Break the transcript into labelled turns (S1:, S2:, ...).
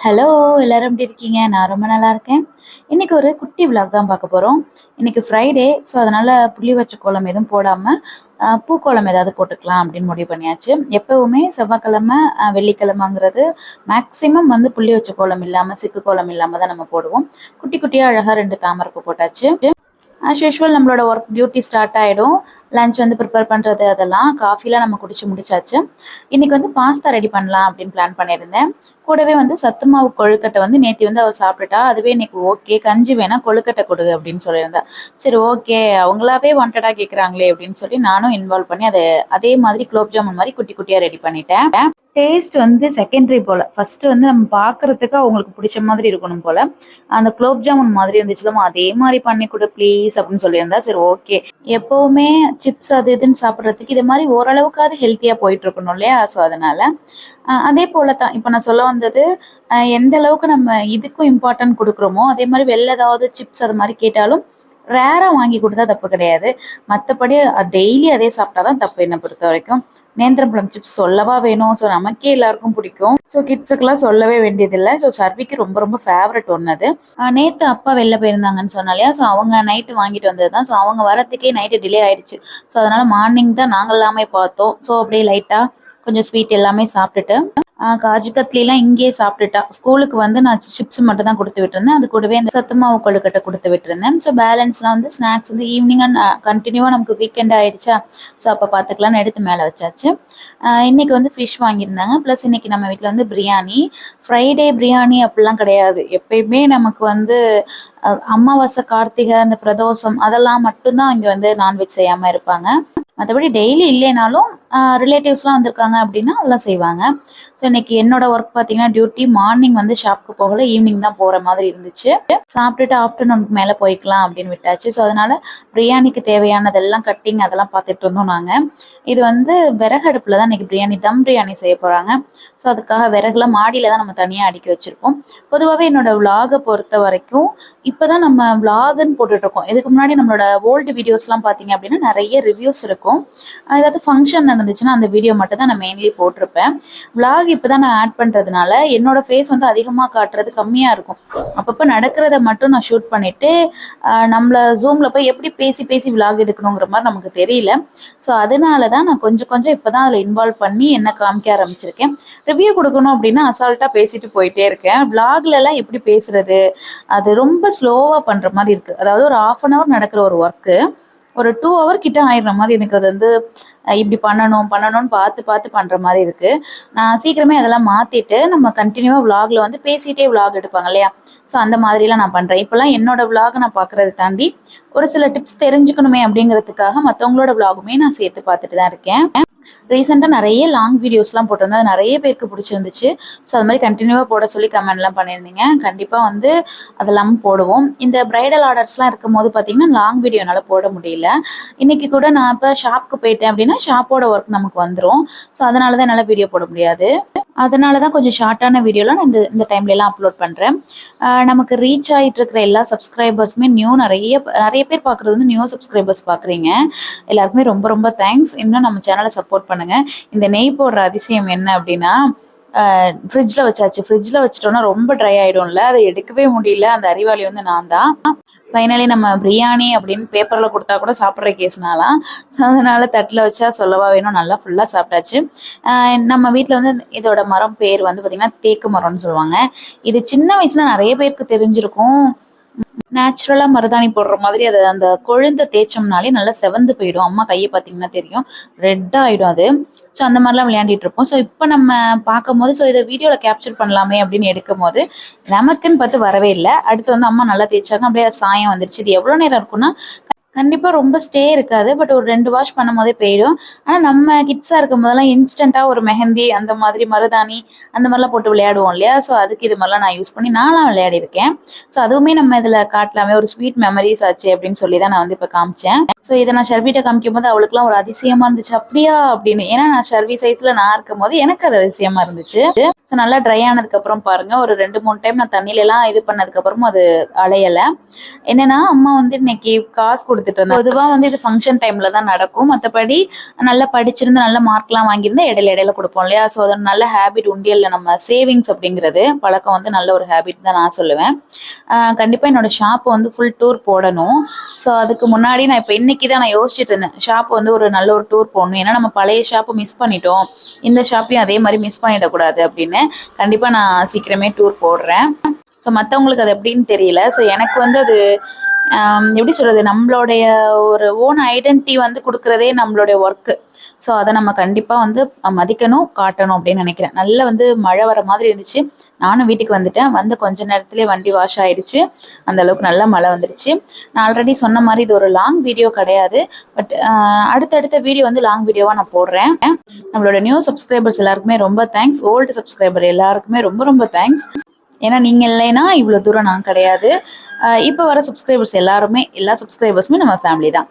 S1: Hello! எல்லாரும் எப்படி இருக்கீங்க? நான் ரொம்ப நல்லா இருக்கேன். இன்னைக்கு ஒரு குட்டி விளாக் தான் பார்க்க போறோம். இன்னைக்கு ஃப்ரைடே. ஸோ, அதனால புள்ளி வச்ச கோலம் எதுவும் போடாம, பூக்கோலம் ஏதாவது போட்டுக்கலாம் அப்படின்னு முடிவு பண்ணியாச்சு. எப்பவுமே செவ்வாய்க்கிழமை, வெள்ளிக்கிழமைங்கிறது மேக்ஸிமம் வந்து புள்ளி வச்ச கோலம் இல்லாம, சிக்கு கோலம் இல்லாம தான் நம்ம போடுவோம். குட்டி குட்டியா அழகா 2 தாமரைப்பூ போட்டாச்சு. ஆஸ் யூஷுவல் நம்மளோட ஒர்க் டியூட்டி ஸ்டார்ட் ஆகிடும். லஞ்ச் வந்து ப்ரிப்பேர் பண்ணுறது அதெல்லாம் காஃபிலாம் நம்ம குடிச்சு முடிச்சாச்சு. இன்றைக்கி வந்து பாஸ்தா ரெடி பண்ணலாம் அப்படின்னு பிளான் பண்ணியிருந்தேன். கூடவே வந்து சத்து மாவு கொழுக்கட்டை வந்து நேற்று வந்து அவள் சாப்பிட்டுட்டா. அதுவே இன்னைக்கு ஓகே, கஞ்சி வேணா கொழுக்கட்டை கொடு அப்படின்னு சொல்லியிருந்தா. சரி, ஓகே, அவங்களாவே வாண்டடாக கேட்குறாங்களே அப்படின்னு சொல்லி நானும் இன்வால்வ் பண்ணி அதே மாதிரி குலோப் ஜாமுன் மாதிரி குட்டி குட்டியாக ரெடி பண்ணிட்டேன். டேஸ்ட் வந்து செகண்டரி போல். ஃபஸ்ட்டு வந்து நம்ம பார்க்குறதுக்கு அவங்களுக்கு பிடிச்ச மாதிரி இருக்கணும் போல். அந்த குலோப் ஜாமுன் மாதிரி இருந்துச்சுலமா, அதே மாதிரி பண்ணி கொடு ப்ளீஸ் அப்படின்னு சொல்லியிருந்தா. சரி, ஓகே. எப்போவுமே சிப்ஸ் அது இதுன்னு சாப்பிட்றதுக்கு இது மாதிரி ஓரளவுக்காவது ஹெல்த்தியாக போயிட்டு இருக்கணும் இல்லையா? ஸோ அதனால அதே போல தான் இப்போ நான் சொல்ல வந்தது, எந்த அளவுக்கு நம்ம இதுக்கும் இம்பார்ட்டன்ட் கொடுக்குறோமோ அதே மாதிரி வெளில ஏதாவது சிப்ஸ் அது மாதிரி கேட்டாலும் ரேராக வாங்கி கொடுத்தா தப்பு கிடையாது. மற்றபடி டெய்லி அதே சாப்பிட்டா தான் தப்பு என்னை பொறுத்த வரைக்கும். நேந்திரம்பழம் சிப்ஸ் சொல்லவா வேணும்? ஸோ நமக்கே எல்லாருக்கும் பிடிக்கும். ஸோ கிட்ஸுக்கெல்லாம் சொல்லவே வேண்டியதில்லை. ஸோ சர்விக்கு ரொம்ப ரொம்ப ஃபேவரட் ஒன்று அது. நேற்று அப்பா வெளில போயிருந்தாங்கன்னு சொன்னாலையா, ஸோ அவங்க நைட்டு வாங்கிட்டு வந்தது தான். ஸோ அவங்க வரத்துக்கே நைட்டு டிலே ஆயிடுச்சு. ஸோ அதனால மார்னிங் தான் நாங்கள் எல்லாமே பார்த்தோம். ஸோ அப்படியே லைட்டாக கொஞ்சம் ஸ்வீட் எல்லாமே சாப்பிட்டுட்டு காஜு கத்லிலாம் இங்கேயே சாப்பிட்டுட்டா. ஸ்கூலுக்கு வந்து நான் சிப்ஸ் மட்டும் தான் கொடுத்து விட்டுருந்தேன். அது கூடவே அந்த சத்து மாவு கொழுக்கட்டை கொடுத்து விட்டுருந்தேன். ஸோ பேலன்ஸ்லாம் வந்து ஸ்நாக்ஸ் வந்து ஈவினிங் கண்டினியூவாக நமக்கு வீக்கெண்ட் ஆயிடுச்சா. ஸோ அப்போ பார்த்துக்கலான்னு எடுத்து மேலே வச்சாச்சு. இன்னைக்கு வந்து ஃபிஷ் வாங்கியிருந்தாங்க. ப்ளஸ் இன்னைக்கு நம்ம வீட்டில் வந்து பிரியாணி. ஃப்ரைடே பிரியாணி அப்படிலாம் கிடையாது. எப்பயுமே நமக்கு வந்து அமாவாசை, கார்த்திகை, அந்த பிரதோஷம் அதெல்லாம் மட்டும்தான் இங்கே வந்து நான்வெஜ் செய்யாமல் இருப்பாங்க. மற்றபடி டெய்லி இல்லைனாலும் ரிலேட்டிவ்ஸ்லாம் வந்திருக்காங்க அப்படின்னா அதெல்லாம் செய்வாங்க. ஸோ இன்னைக்கு என்னோட ஒர்க் பார்த்தீங்கன்னா டியூட்டி மார்னிங் வந்து ஷாப்புக்கு போகல, ஈவினிங் தான் போகிற மாதிரி இருந்துச்சு. சாப்பிட்டுட்டு ஆஃப்டர்நூனுக்கு மேலே போய்க்கலாம் அப்படின்னு விட்டாச்சு. ஸோ அதனால பிரியாணிக்கு தேவையானதெல்லாம் கட்டிங் அதெல்லாம் பார்த்துட்டு இருந்தோம் நாங்கள். இது வந்து விறகு அடுப்பில் தான் இன்னைக்கு பிரியாணி, தம் பிரியாணி செய்ய போகிறாங்க. ஸோ அதுக்காக விறகுலாம் மாடியில் தான் நம்ம தனியாக அடுக்கி வச்சுருப்போம். பொதுவாகவே என்னோட விலாகை பொறுத்த வரைக்கும் இப்போ தான் நம்ம விலாகுன்னு போட்டுட்ருக்கோம். இதுக்கு முன்னாடி நம்மளோட ஓல்டு வீடியோஸ்லாம் பார்த்தீங்க அப்படின்னா நிறைய ரிவ்யூஸ் இருக்கும். ஏதாவது ஃபங்க்ஷன் நடந்துச்சுன்னா அந்த வீடியோ மட்டும் தான் நான் மெயின்லி போட்டிருப்பேன். விலாக் இப்போ தான் நான் ஆட் பண்ணுறதுனால என்னோட ஃபேஸ் வந்து அதிகமாக காட்டுறது கம்மியாக இருக்கும். அப்பப்போ நடக்கிறத மட்டும் நான் ஷூட் பண்ணிவிட்டு நம்மளை ஜூமில் போய் எப்படி பேசி பேசி விலாக் எடுக்கணுங்கிற மாதிரி நமக்கு தெரியல. ஸோ அதனால தான் நான் கொஞ்சம் கொஞ்சம் இப்போ தான் அதில் இன்வால்வ் பண்ணி என்ன காமிக்க ஆரம்பிச்சிருக்கேன். ரிவ்யூ கொடுக்கணும் அப்படின்னா அசால்ட்டாக பேசிட்டு போயிட்டே இருக்கேன். விலாக்லலாம் எப்படி பேசுறது, அது ரொம்ப ஸ்லோவாக பண்ணுற மாதிரி இருக்குது. அதாவது ஒரு 1/2 hour நடக்கிற ஒரு ஒர்க்கு ஒரு 2 hour கிட்ட ஆயிடுற மாதிரி எனக்கு அது வந்து இப்படி பண்ணணும்னு பார்த்து பார்த்து பண்ணுற மாதிரி இருக்குது. நான் சீக்கிரமே அதெல்லாம் மாற்றிட்டு நம்ம கண்டினியூவாக விலாகில் வந்து பேசிகிட்டே விலாக் எடுப்பாங்க இல்லையா, ஸோ அந்த மாதிரிலாம் நான் பண்ணுறேன். இப்போல்லாம் என்னோட விலாகை நான் பார்க்குறத தாண்டி ஒரு சில டிப்ஸ் தெரிஞ்சுக்கணுமே அப்படிங்கிறதுக்காக மற்றவங்களோட விலாகுமே நான் சேர்த்து பார்த்துட்டு தான் இருக்கேன். ரீசெண்டாக நிறைய லாங் வீடியோஸ்லாம் போட்டிருந்தேன். அது நிறைய பேருக்கு பிடிச்சிருந்துச்சு. ஸோ அது மாதிரி கண்டினியூவாக போட சொல்லி கமெண்ட்லாம் பண்ணியிருந்தீங்க. கண்டிப்பாக வந்து அதெல்லாம் போடுவோம். இந்த ப்ரைடல் ஆர்டர்ஸ்லாம் இருக்கும் போது பார்த்தீங்கன்னா லாங் வீடியோ என்னால் போட முடியல. இன்றைக்கி கூட நான் இப்போ ஷாப்புக்கு போயிட்டேன் அப்படின்னா ஷாப்போட ஒர்க் நமக்கு வந்துடும். ஸோ அதனால தான் என்னால் வீடியோ போட முடியாது. அதனால தான் கொஞ்சம் ஷார்ட்டான வீடியோலாம் நான் இந்த டைம்லலாம் அப்லோட் பண்ணுறேன். நமக்கு ரீச் ஆகிட்டு இருக்கிற எல்லா சப்ஸ்கிரைபர்ஸுமே நிறைய பேர் பார்க்குறது வந்து நியூ சப்ஸ்கிரைபர்ஸ் பார்க்குறீங்க. எல்லாருக்குமே ரொம்ப ரொம்ப தேங்க்ஸ். இன்னும் நம்ம சேனலை சப்போர்ட் பண்ணுங்கள். இந்த நெய் போடுற அதிசயம் என்ன அப்படின்னா, ஃப்ரிட்ஜில் வச்சாச்சு. ஃப்ரிட்ஜில் வச்சிட்டோன்னா ரொம்ப ட்ரை ஆகிடும்ல, அதை எடுக்கவே முடியல. அந்த அறிவாளி வந்து நான் தான். ஃபைனலி நம்ம பிரியாணி அப்படின்னு பேப்பரில் கொடுத்தா கூட சாப்பிட்ற கேஸ்னாலாம். ஸோ அதனால் தட்டில் வச்சா சொல்லவா வேணும், நல்லா ஃபுல்லாக சாப்பிட்டாச்சு. நம்ம வீட்டில் வந்து இதோட மரம் பேர் வந்து பார்த்திங்கன்னா தேக்கு மரம்னு சொல்லுவாங்க. இது சின்ன வயசில் நிறைய பேருக்கு தெரிஞ்சிருக்கும். நேச்சுரலாக மருதாணி போடுற மாதிரி அதை அந்த கொழுந்த தேய்ச்சோம்னாலே நல்லா செவந்து போயிடும். அம்மா கையை பார்த்தீங்கன்னா தெரியும், ரெட்டாக ஆகிடும் அது. ஸோ அந்த மாதிரிலாம் விளையாண்டிட்டு இருப்போம். ஸோ இப்போ நம்ம பார்க்கும் போது இதை வீடியோவில் கேப்சர் பண்ணலாமே அப்படின்னு எடுக்கும் போது நமக்குன்னு பார்த்து வரவே இல்லை. அடுத்து வந்து அம்மா நல்லா தேய்ச்சாங்க, அப்படியே சாயம் வந்துடுச்சு. இது எவ்வளோ நேரம் இருக்குன்னா கண்டிப்பாக ரொம்ப ஸ்டே இருக்காது. பட் ஒரு 2 வாஷ் பண்ணும் போதே போயிடும். ஆனால் நம்ம கிட்ஸாக இருக்கும் போதெல்லாம் இன்ஸ்டண்ட்டாக ஒரு மெஹந்தி அந்த மாதிரி மருதாணி அந்த மாதிரிலாம் போட்டு விளையாடுவோம் இல்லையா. ஸோ அதுக்கு இது மாதிரிலாம் நான் யூஸ் பண்ணி நான்லாம் விளையாடிருக்கேன். ஸோ அதுவுமே நம்ம இதில் காட்டலாமே, ஒரு ஸ்வீட் மெமரிஸ் ஆச்சு அப்படின்னு சொல்லி தான் நான் வந்து இப்போ காமிச்சேன். ஸோ இதை நான் ஷர்விட்ட காமிக்கும் போது அவளுக்குலாம் ஒரு அதிசயமாக இருந்துச்சு, அப்படியா அப்படின்னு. ஏன்னா நான் ஷர்வி சைஸில் நான் இருக்கும் போது எனக்கு அது அதிசயமாக இருந்துச்சு. ஸோ நல்லா ட்ரை ஆனதுக்கப்புறம் பாருங்கள், ஒரு 2-3 டைம் நான் தண்ணியிலலாம் இது பண்ணதுக்கப்புறமும் அது அலையலை. என்னென்னா அம்மா வந்து இன்னைக்கு காசு கொடுத்துட்டு இருந்தேன். பொதுவாக வந்து இது ஃபங்க்ஷன் டைம்ல தான் நடக்கும். மற்றபடி நல்லா படிச்சிருந்து நல்ல மார்க்லாம் வாங்கியிருந்தா இடையில கொடுப்போம் இல்லையா? ஸோ அது நல்ல ஹேபிட் உண்டியல்ல நம்ம சேவிங்ஸ் அப்படிங்கிறது பழக்கம் வந்து நல்ல ஒரு ஹேபிட் தான் நான் சொல்லுவேன். கண்டிப்பாக என்னோட ஷாப்பை வந்து ஃபுல் டூர் போடணும். ஸோ அதுக்கு முன்னாடி நான் இப்போ இன்னைக்கு தான் நான் யோசிச்சுட்டு இருந்தேன், ஷாப் வந்து ஒரு நல்ல ஒரு டூர் போடணும். ஏன்னா நம்ம பழைய ஷாப்பை மிஸ் பண்ணிட்டோம், இந்த ஷாப்பையும் அதே மாதிரி மிஸ் பண்ணிடக்கூடாது அப்படின்னு. கண்டிப்பாக நான் சீக்கிரமே டூர் போடுறேன். ஸோ மற்றவங்களுக்கு அது எப்படின்னு தெரியல. ஸோ எனக்கு வந்து அது எப்படி சொல்கிறது, நம்மளுடைய ஒரு ஓன் ஐடென்டிட்டி வந்து கொடுக்குறதே நம்மளுடைய ஒர்க்கு. ஸோ அதை நம்ம கண்டிப்பாக வந்து மதிக்கணும், காட்டணும் அப்படின்னு நினைக்கிறேன். நல்லா வந்து மழை வர மாதிரி இருந்துச்சு. நானும் வீட்டுக்கு வந்துட்டேன். வந்து கொஞ்ச நேரத்துலேயே வண்டி வாஷ் ஆகிடுச்சு. அந்த அளவுக்கு நல்லா மழை வந்துடுச்சு. நான் ஆல்ரெடி சொன்ன மாதிரி இது ஒரு லாங் வீடியோ கிடையாது. பட் அடுத்தடுத்த வீடியோ வந்து லாங் வீடியோவாக நான் போடுறேன். நம்மளோட நியூ சப்ஸ்கிரைபர்ஸ் எல்லாருக்குமே ரொம்ப தேங்க்ஸ். ஓல்டு சப்ஸ்கிரைபர் எல்லாருக்குமே ரொம்ப ரொம்ப தேங்க்ஸ். ஏன்னா நீங்கள் இல்லைன்னா இவ்வளோ தூரம் நான் கிடையாது. இப்போ வர சப்ஸ்கிரைபர்ஸ் எல்லாருமே, எல்லா சப்ஸ்கிரைபர்ஸுமே நம்ம ஃபேமிலி தான்.